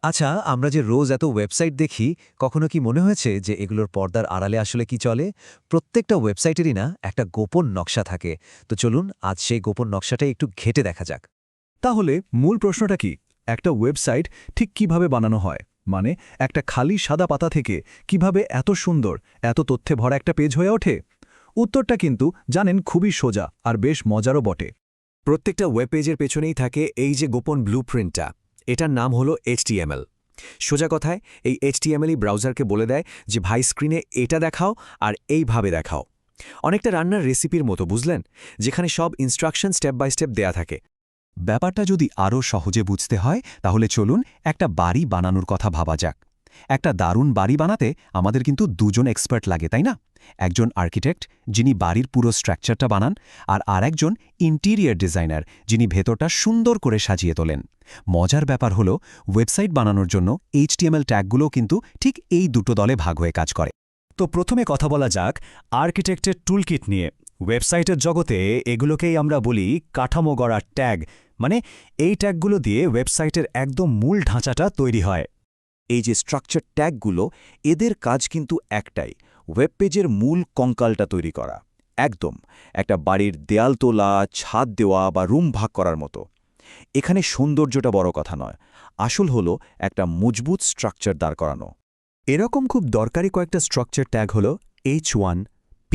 আচ্ছা, আমরা যে রোজ এত ওয়েবসাইট দেখি, কখনো কি মনে হয়েছে যে এগুলোর পর্দার আড়ালে আসলে কি চলে? প্রত্যেকটা ওয়েবসাইটেরই না একটা গোপন নকশা থাকে। তো চলুন আজ সেই গোপন নকশাটাই একটু ঘেঁটে দেখা যাক। তাহলে মূল প্রশ্নটা কি? একটা ওয়েবসাইট ঠিক কিভাবে বানানো হয়? মানে একটা খালি সাদা পাতা থেকে কিভাবে এত সুন্দর, এত তথ্যে ভরা একটা পেজ হয়ে ওঠে? উত্তরটা কিন্তু জানেন খুবই সোজা আর বেশ মজারও বটে। প্রত্যেকটা ওয়েব পেজের পেছনেই থাকে এই যে গোপন ব্লুপ্রিন্টটা। এটার নাম হলো HTML। সোজা কথায় এই HTML-ই ব্রাউজারকে বলে দেয় যে ভাই স্ক্রিনে এটা দেখাও আর এইভাবে দেখাও। অনেকটা রান্নার রেসিপির মতো, বুঝলেন? যেখানে সব ইনস্ট্রাকশন স্টেপ বাই স্টেপ দেয়া থাকে। ব্যাপারটা যদি আরও সহজে বুঝতে হয় তাহলে চলুন একটা বাড়ি বানানোর কথা ভাবা যাক। একটা দারুণ বাড়ি বানাতে আমাদের কিন্তু দুজন এক্সপার্ট লাগে, তাই না? একজন আর্কিটেক্ট, যিনি বাড়ির পুরো স্ট্রাকচারটা বানান, আর আরেকজন ইন্টিরিয়ার ডিজাইনার, যিনি ভেতরটা সুন্দর করে সাজিয়ে তোলেন। মজার ব্যাপার হলো, ওয়েবসাইট বানানোর জন্য HTML ট্যাগগুলো কিন্তু ঠিক এই দুটো দলে ভাগ হয়ে কাজ করে। তো প্রথমে কথা বলা যাক আর্কিটেক্টের টুলকিট নিয়ে। ওয়েবসাইটের জগতে এগুলোকেই আমরা বলি কাঠামো গড়ার ট্যাগ। মানে এই ট্যাগগুলো দিয়ে ওয়েবসাইটের একদম মূল ঢাঁচাটা তৈরি হয়। এই যে স্ট্রাকচার ট্যাগগুলো, এদের কাজ কিন্তু একটাই, ওয়েব পেজের মূল কঙ্কালটা তৈরি করা। একদম একটা বাড়ির দেয়াল তোলা, ছাদ দেওয়া বা রুম ভাগ করার মতো। এখানে সৌন্দর্যটা বড় কথা নয়, আসল হলো একটা মজবুত স্ট্রাকচার দাঁড় করানো। এরকম খুব দরকারি কয়েকটা স্ট্রাকচার ট্যাগ হলো H1, P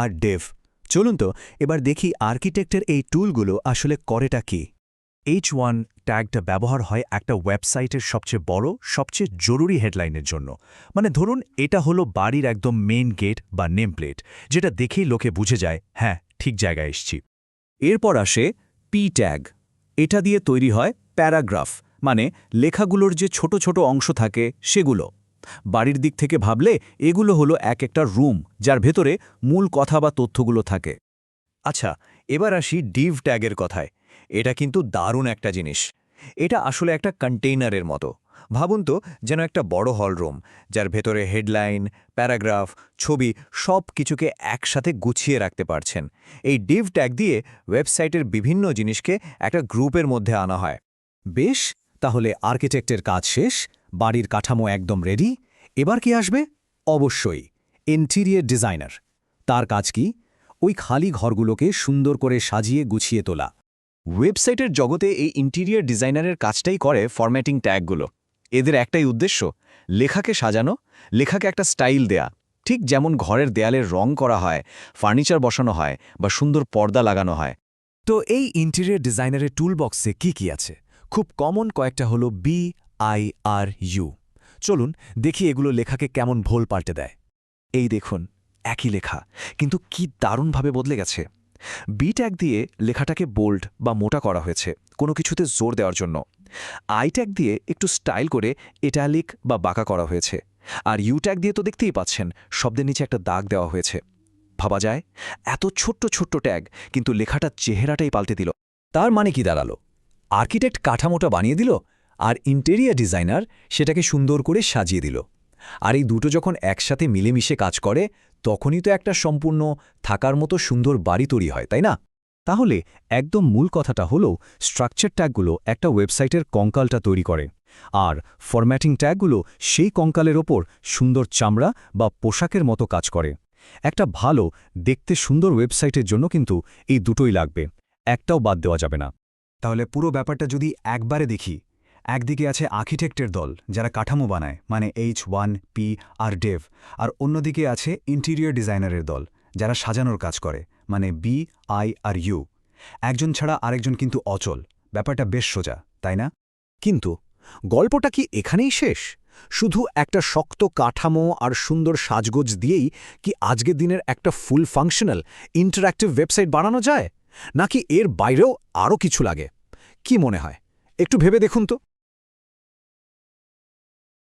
আর Dev। চলুন তো এবার দেখি আর্কিটেক্টের এই টুলগুলো আসলে করেটা কি। H1 ট্যাগটা ব্যবহার হয় একটা ওয়েবসাইটের সবচেয়ে বড়, সবচেয়ে জরুরি হেডলাইনের জন্য। মানে ধরুন এটা হলো বাড়ির একদম মেইন গেট বা নেম প্লেট, যেটা দেখেই লোকে বুঝে যায়, হ্যাঁ, ঠিক জায়গায় এসছি। এরপর আসে পি ট্যাগ। এটা দিয়ে তৈরি হয় প্যারাগ্রাফ, মানে লেখাগুলোর যে ছোট ছোট অংশ থাকে সেগুলো। বাড়ির দিক থেকে ভাবলে এগুলো হলো এক একটা রুম, যার ভেতরে মূল কথা বা তথ্যগুলো থাকে। আচ্ছা, এবার আসি ডিভ ট্যাগের কথায়। এটা কিন্তু দারুণ একটা জিনিস। এটা আসলে একটা কন্টেইনারের মতো। ভাবুন তো, যেন একটা বড় হল রুম, যার ভেতরে হেডলাইন, প্যারাগ্রাফ, ছবি সব কিছুকে একসাথে গুছিয়ে রাখতে পারছেন। এই ডিভ ট্যাগ দিয়ে ওয়েবসাইটের বিভিন্ন জিনিসকে একটা গ্রুপের মধ্যে আনা হয়। বেশ, তাহলে আর্কিটেক্টের কাজ শেষ, বাড়ির কাঠামো একদম রেডি। এবার কি আসবে? অবশ্যই ইন্টিরিয়ার ডিজাইনার। তার কাজ কি? ওই খালি ঘরগুলোকে সুন্দর করে সাজিয়ে গুছিয়ে তোলা। ওয়েবসাইটের জগতে এই ইন্টিরিয়ার ডিজাইনারের কাজটাই করে ফরম্যাটিং ট্যাগগুলো। এদের একটাই উদ্দেশ্য, লেখাকে সাজানো, লেখাকে একটা স্টাইল দেয়া। ঠিক যেমন ঘরের দেয়ালের রং করা হয়, ফার্নিচার বসানো হয় বা সুন্দর পর্দা লাগানো হয়। তো এই ইন্টেরিয়র ডিজাইনারের টুলবক্সে কি আছে? খুব কমন কয়েকটা হলো BIRU। চলুন দেখি এগুলো লেখাকে কেমন ভোল পাল্টে দেয়। এই দেখুন, একই লেখা, কিন্তু কি দারুণভাবে বদলে গেছে। বি ট্যাগ দিয়ে লেখাটাকে বোল্ড বা মোটা করা হয়েছে, কোনো কিছুতে জোর দেওয়ার জন্য। আই ট্যাগ দিয়ে একটু স্টাইল করে ইটালিক বা বাঁকা করা হয়েছে। আর ইউ ট্যাগ দিয়ে তো দেখতেই পাচ্ছেন, শব্দের নিচে একটা দাগ দেওয়া হয়েছে। ভাবা যায়, এত ছোট্ট ছোট্ট ট্যাগ কিন্তু লেখাটার চেহারাটাই পাল্টে দিল। তার মানে কি দাঁড়ালো? আর্কিটেক্ট কাঠামোটা বানিয়ে দিল, আর ইন্টেরিয়ার ডিজাইনার সেটাকে সুন্দর করে সাজিয়ে দিল। আর এই দুটো যখন একসাথে মিলেমিশে কাজ করে, তখনই তো একটা সম্পূর্ণ থাকার মতো সুন্দর বাড়ি তৈরি হয়, তাই না? তাহলে একদম মূল কথাটা হলো, স্ট্রাকচার ট্যাগগুলো একটা ওয়েবসাইটের কঙ্কালটা তৈরি করে, আর ফরম্যাটিং ট্যাগগুলো সেই কঙ্কালের ওপর সুন্দর চামড়া বা পোশাকের মতো কাজ করে। একটা ভালো, দেখতে সুন্দর ওয়েবসাইটের জন্য কিন্তু এই দুটোই লাগবে, একটাও বাদ দেওয়া যাবে না। তাহলে পুরো ব্যাপারটা যদি একবারে দেখি, একদিকে আছে আর্কিটেক্টের দল, যারা কাঠামো বানায়, মানে H1, P আর ডেভ, আর অন্যদিকে আছে ইন্টিরিয়র ডিজাইনারের দল, যারা সাজানোর কাজ করে, মানে BIRU। একজন ছাড়া আরেকজন কিন্তু অচল। ব্যাপারটা বেশ সোজা, তাই না? কিন্তু গল্পটা কি এখানেই শেষ? শুধু একটা শক্ত কাঠামো আর সুন্দর সাজগোজ দিয়েই কি আজকের দিনের একটা ফুল ফাংশনাল ইন্টারঅ্যাক্টিভ ওয়েবসাইট বানানো যায়? নাকি এর বাইরেও আরও কিছু লাগে? কি মনে হয়? একটু ভেবে দেখুন তো।